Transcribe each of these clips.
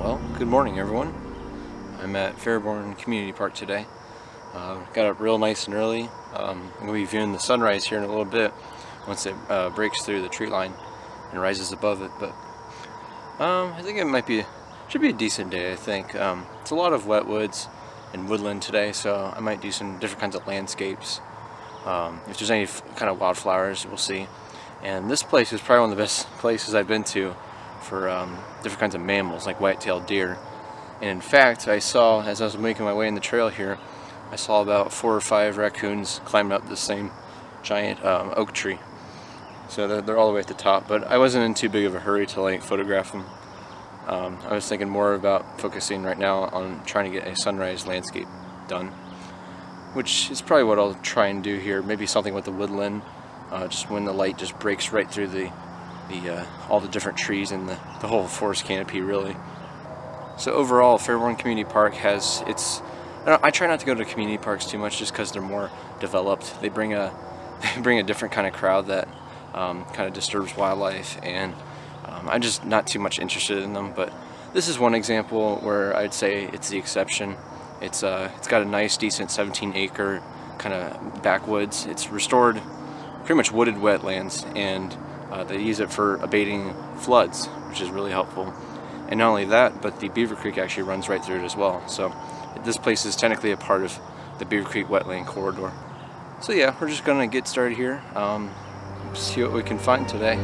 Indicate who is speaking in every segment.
Speaker 1: Well, good morning everyone. I'm at Fairborn Community Park today. Got up real nice and early. I'm going to be viewing the sunrise here in a little bit once it breaks through the tree line and rises above it. But I think it should be a decent day. I think it's a lot of wetwoods and woodland today, so I might do some different kinds of landscapes. If there's any kind of wildflowers, we'll see. And this place is probably one of the best places I've been to for different kinds of mammals like white-tailed deer. And in fact, I saw, as I was making my way in the trail here, I saw about 4 or 5 raccoons climbing up this same giant oak tree. So they're all the way at the top, but I wasn't in too big of a hurry to like photograph them. I was thinking more about focusing right now on trying to get a sunrise landscape done, which is probably what I'll try and do here. Maybe something with the woodland, just when the light just breaks right through all the different trees and the whole forest canopy, really. So overall, Fairborn Community Park has I try not to go to community parks too much just because they're more developed. They bring a different kind of crowd that kind of disturbs wildlife, and I'm just not too much interested in them. But this is one example where I'd say it's the exception. It's got a nice, decent 17-acre kind of backwoods. It's restored, pretty much wooded wetlands, and they use it for abating floods, which is really helpful. And not only that, but the Beavercreek actually runs right through it as well. So this place is technically a part of the Beavercreek wetland corridor. So yeah, we're just gonna get started here. See what we can find today.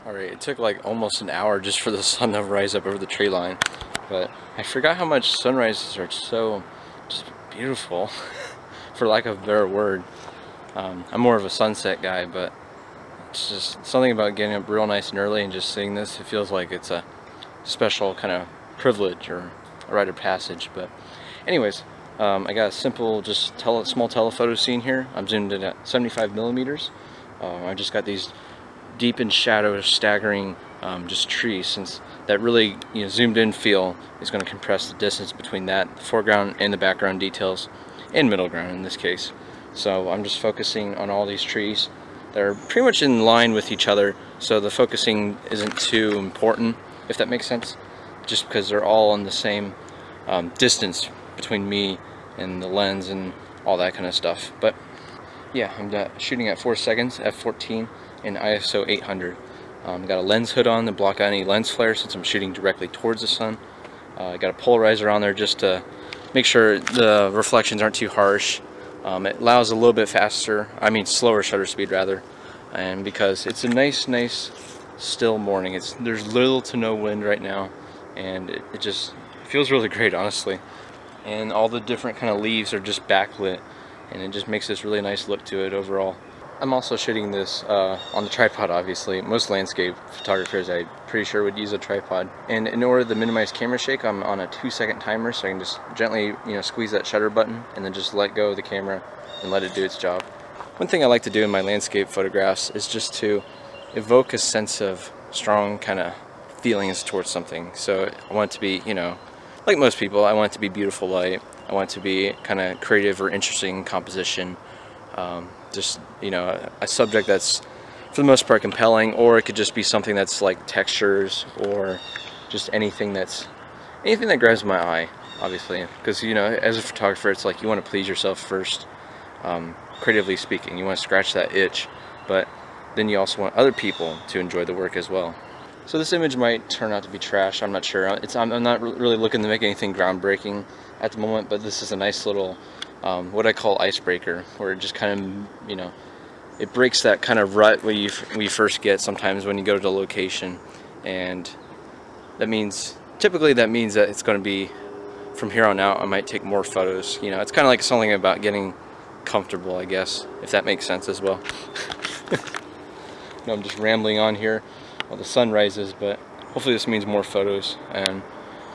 Speaker 1: Alright, it took like almost an hour just for the sun to rise up over the tree line, but I forgot how much sunrises are so just beautiful, for lack of a better word. I'm more of a sunset guy, but it's just something about getting up real nice and early and just seeing this. It feels like it's a special kind of privilege or a rite of passage. But anyways, I got a simple, just small telephoto scene here. I'm zoomed in at 75 millimeters. I just got these deep in shadow, staggering just trees, since that really zoomed in feel is going to compress the distance between the foreground and the background details, and middle ground in this case. So I'm just focusing on all these trees. They're pretty much in line with each other, so the focusing isn't too important, if that makes sense, just because they're all in the same distance between me and the lens and all that kind of stuff. But yeah, I'm shooting at 4 seconds, f14, in ISO 800. Got a lens hood on to block out any lens flare since I'm shooting directly towards the sun. Got a polarizer on there just to make sure the reflections aren't too harsh. It allows a little bit slower shutter speed rather, and because it's a nice still morning. There's little to no wind right now, and it just feels really great, honestly. And all the different kind of leaves are just backlit, and it just makes this really nice look to it overall. I'm also shooting this on the tripod, obviously. Most landscape photographers, I'm pretty sure, would use a tripod. And in order to minimize camera shake, I'm on a 2-second timer, so I can just gently, squeeze that shutter button and then just let go of the camera and let it do its job. One thing I like to do in my landscape photographs is just to evoke a sense of strong kind of feelings towards something. So I want it to be, like most people, I want it to be beautiful light. I want it to be kind of creative or interesting composition. Just a subject that's for the most part compelling, or it could just be something that's like textures, or just anything that grabs my eye, obviously, because as a photographer, it's like you want to please yourself first, creatively speaking. You want to scratch that itch, but then you also want other people to enjoy the work as well. So this image might turn out to be trash, I'm not sure. I'm not really looking to make anything groundbreaking at the moment, but this is a nice little what I call icebreaker, where it just kind of, it breaks that kind of rut where you first get sometimes when you go to the location, and typically that means that it's going to be, from here on out, I might take more photos. It's kind of like something about getting comfortable, I guess, if that makes sense as well. I'm just rambling on here while the sun rises, but hopefully this means more photos and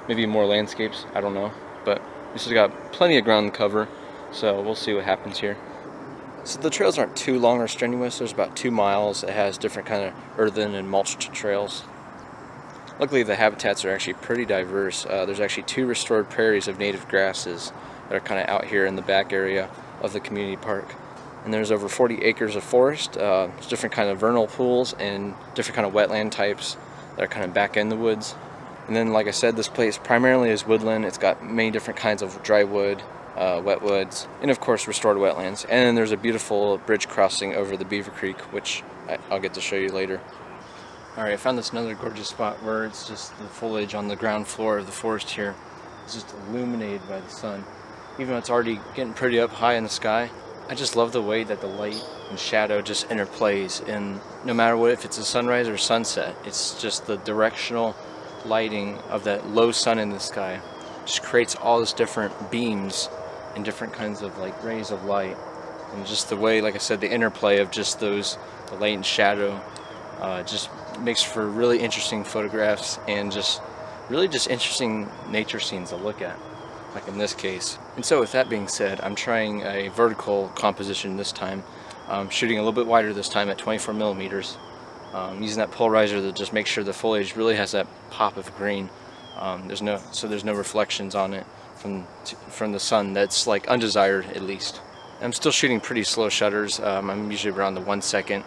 Speaker 1: maybe more landscapes, I don't know, but this has got plenty of ground to cover. So we'll see what happens here. So the trails aren't too long or strenuous. There's about 2 miles. It has different kind of earthen and mulched trails. Luckily the habitats are actually pretty diverse. There's actually 2 restored prairies of native grasses that are kind of out here in the back area of the community park. And there's over 40 acres of forest. There's different kind of vernal pools and different kind of wetland types that are kind of back in the woods. And then, like I said, this place primarily is woodland. It's got many different kinds of dry wood, wet woods, and of course restored wetlands. And then there's a beautiful bridge crossing over the Beavercreek, which I'll get to show you later. Alright, I found this another gorgeous spot where it's just the foliage on the ground floor of the forest here. It's just illuminated by the sun. Even though it's already getting pretty up high in the sky, I just love the way that the light and shadow just interplays, and no matter what, if it's a sunrise or sunset, it's just the directional lighting of that low sun in the sky just creates all this different beams and different kinds of like rays of light, and just the way, like I said, the interplay of just those, the light and shadow, just makes for really interesting photographs and just really just interesting nature scenes to look at, like in this case. And so with that being said, I'm trying a vertical composition this time. Shooting a little bit wider this time at 24 millimeters. Using that polarizer to just make sure the foliage really has that pop of green. There's no reflections on it from the sun that's like undesired, at least. I'm still shooting pretty slow shutters. I'm usually around the 1 second,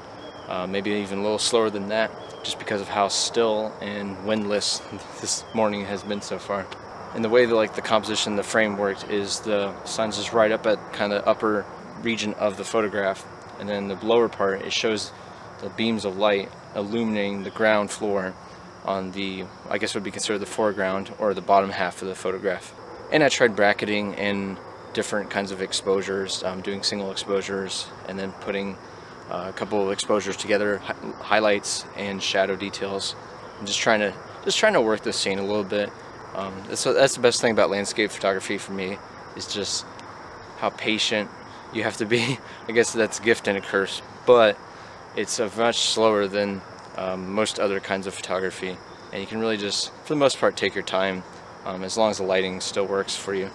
Speaker 1: maybe even a little slower than that, just because of how still and windless this morning has been so far. And the way that like the composition, the frame worked is the sun's just right up at kind of upper region of the photograph, and then the lower part, it shows the beams of light illuminating the ground floor on the, I guess would be considered the foreground or the bottom half of the photograph. And I tried bracketing in different kinds of exposures, doing single exposures and then putting a couple of exposures together, highlights and shadow details, and just trying to work the scene a little bit. So that's the best thing about landscape photography for me, is just how patient you have to be. I guess that's a gift and a curse, but it's much slower than most other kinds of photography, and you can really just, for the most part, take your time, as long as the lighting still works for you.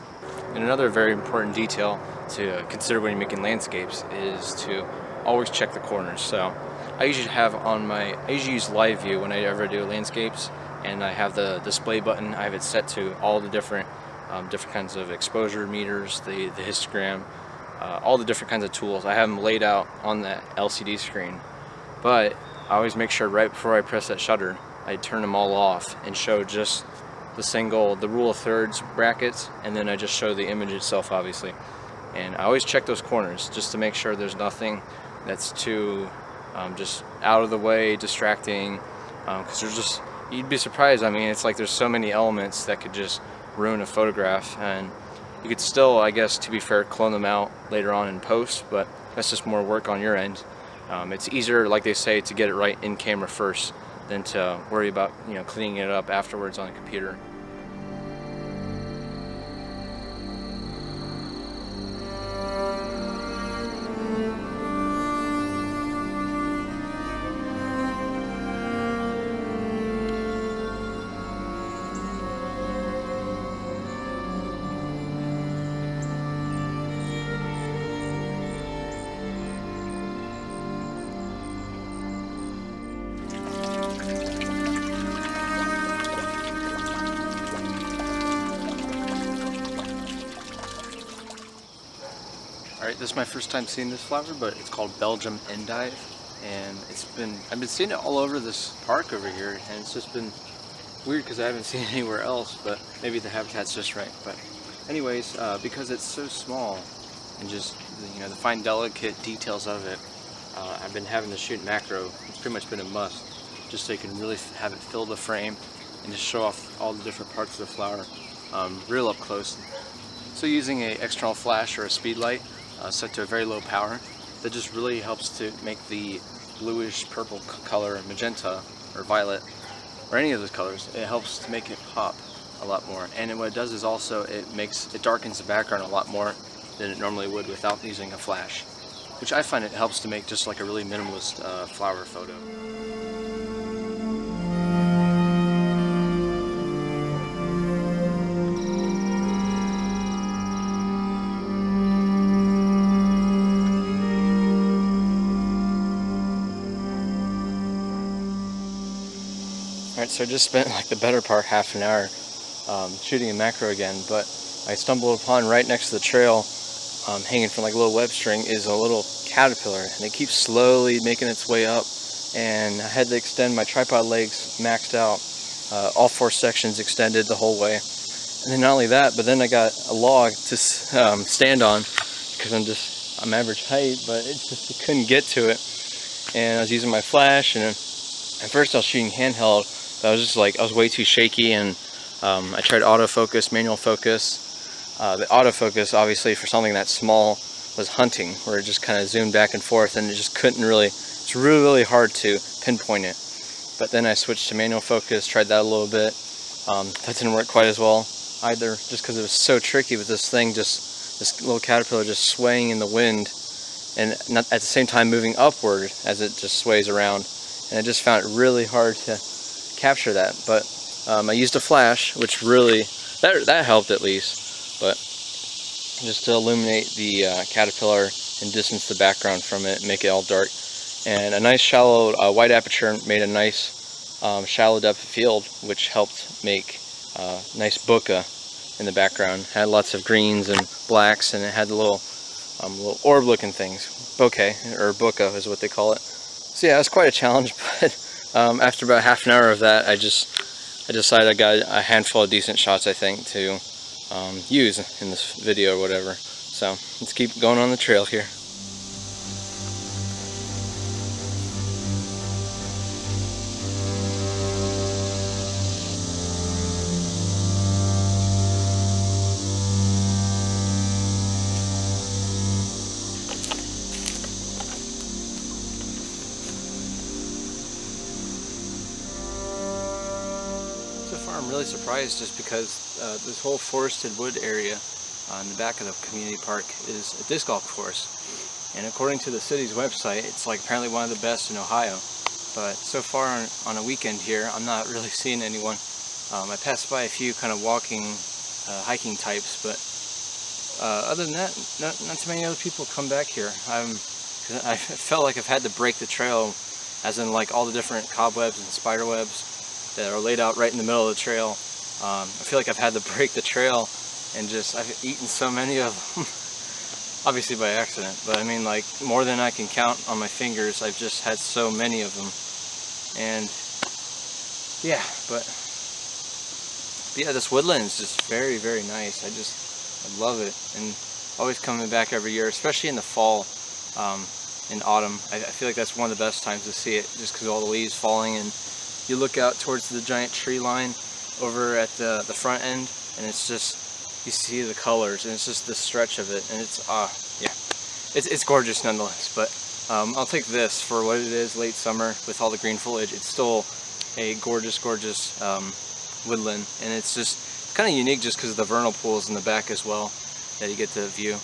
Speaker 1: And another very important detail to consider when you're making landscapes is to always check the corners. So I usually use live view when I ever do landscapes, and I have the display button. I have it set to all the different kinds of exposure meters, the histogram, all the different kinds of tools. I have them laid out on that LCD screen, but I always make sure right before I press that shutter, I turn them all off and show just the rule of thirds brackets, and then I just show the image itself, obviously. And I always check those corners just to make sure there's nothing that's too just out of the way, distracting, because there's just, you'd be surprised. I mean, it's like there's so many elements that could just ruin a photograph, and you could still, I guess, to be fair, clone them out later on in post, but that's just more work on your end. It's easier, like they say, to get it right in camera first than to worry about, cleaning it up afterwards on a computer. Alright, this is my first time seeing this flower, but it's called Belgium endive, and I've been seeing it all over this park over here, and it's just been weird because I haven't seen it anywhere else, but maybe the habitat's just right. But anyways, because it's so small and just the fine delicate details of it, I've been having to shoot macro. It's pretty much been a must, just so you can really have it fill the frame and just show off all the different parts of the flower real up close. So using an external flash or a speed light set to a very low power, that just really helps to make the bluish purple color, magenta or violet, or any of those colors. It helps to make it pop a lot more. And what it does is also it darkens the background a lot more than it normally would without using a flash, which I find it helps to make just like a really minimalist flower photo. Alright, so I just spent like the better part half an hour shooting a macro again, but I stumbled upon right next to the trail, hanging from like a little web string, is a little caterpillar, and it keeps slowly making its way up, and I had to extend my tripod legs maxed out, all 4 sections extended the whole way. And then not only that, but then I got a log to stand on, because I'm average height, but I couldn't get to it. And I was using my flash, and at first I was shooting handheld, but I was way too shaky, and I tried autofocus, manual focus. The autofocus, obviously, for something that small was hunting, where it just kind of zoomed back and forth, and it just couldn't really, it's really hard to pinpoint it. But then I switched to manual focus, tried that a little bit. That didn't work quite as well either, just because it was so tricky with this thing, this little caterpillar just swaying in the wind, and not at the same time moving upward as it just sways around. And I just found it really hard to capture that. But I used a flash, which really, that helped at least. But just to illuminate the caterpillar and distance the background from it, make it all dark. And a nice shallow wide aperture made a nice shallow depth of field, which helped make nice bokeh in the background. Had lots of greens and blacks, and it had the little orb looking things. Bokeh, or bokeh is what they call it. So yeah, it was quite a challenge, but after about half an hour of that, I decided I got a handful of decent shots, I think, to use in this video or whatever. So let's keep going on the trail here. So far I'm really surprised, just because this whole forested wood area in the back of the community park is a disc golf course, and according to the city's website, it's like apparently one of the best in Ohio. But so far on a weekend here, I'm not really seeing anyone. I passed by a few kind of walking, hiking types, but other than that, not too many other people come back here. I felt like I've had to break the trail, as in like all the different cobwebs and spider webs that are laid out right in the middle of the trail. I feel like I've had to break the trail, and I've eaten so many of them, obviously by accident, but I mean, like, more than I can count on my fingers. I've just had so many of them, and yeah, but yeah, this woodland is just very, very nice. I love it, and always coming back every year, especially in the fall, in autumn. I feel like that's one of the best times to see it, just because of all the leaves falling, and you look out towards the giant tree line over at the front end, and it's just, you see the colors, and it's just the stretch of it, and it's gorgeous nonetheless. But I'll take this for what it is, late summer with all the green foliage. It's still a gorgeous woodland, and it's just kind of unique just because of the vernal pools in the back as well that you get to view.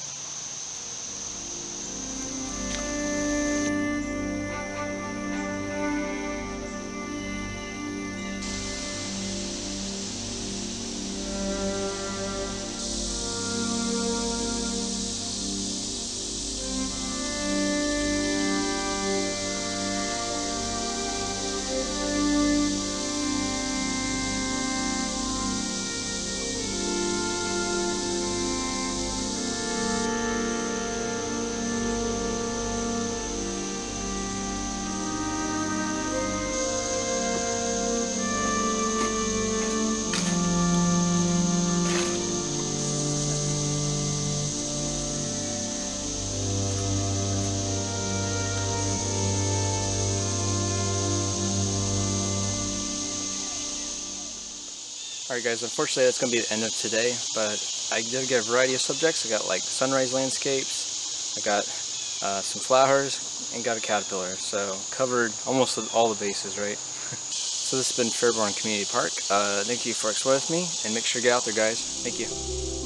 Speaker 1: Alright guys, unfortunately that's going to be the end of today, but I did get a variety of subjects. I got like sunrise landscapes, I got some flowers, and got a caterpillar, so covered almost all the bases, right? So this has been Fairborn Community Park. Thank you for exploring with me, and make sure you get out there, guys. Thank you.